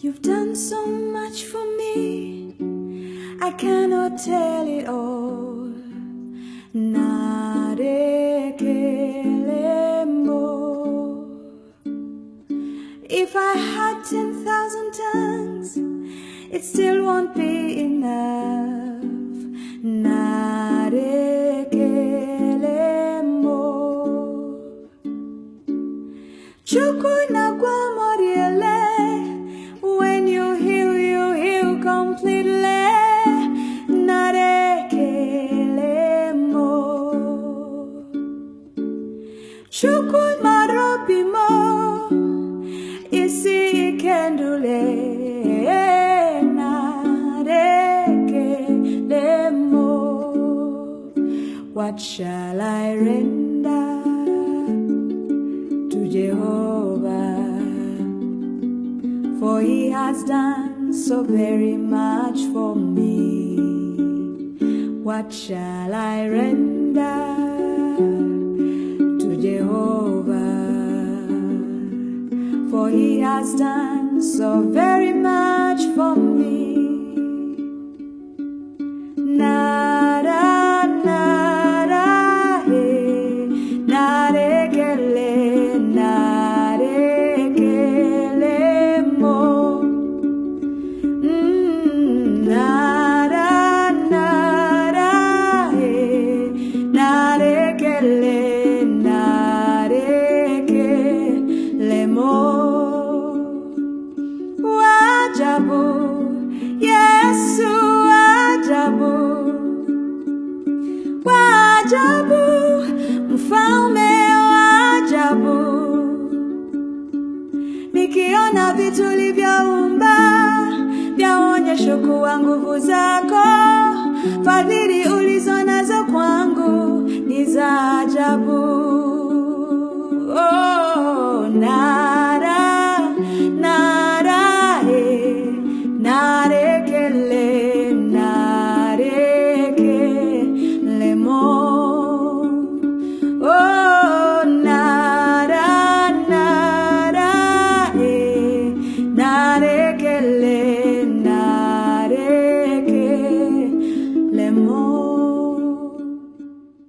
You've done so much for me, I cannot tell it all. Narekelemo. If I had 10,000 tongues, it still won't be enough. Narekelemo. Chukwu nagwa moriele. When you heal completely. Narekelemo. Chukwu marobimo. Isi ikendule. Narekelemo. What shall I render to Jehovah? For he has done so very much for me. What shall I render to Jehovah? For he has done so very much for me. Nara, nara, he, narekele, narekele mo. Nara, nara, he, narekele, narekele mo. Wajabu, Yesu wajabu. Wajabu, mfalme wajabu. Nikiona vitu ulivyoumba, vyaonyesha kuwa nguvu zako. Fadhili ulizo nazo kwangu ni za ajabu. Oh, nara, nara, narekele.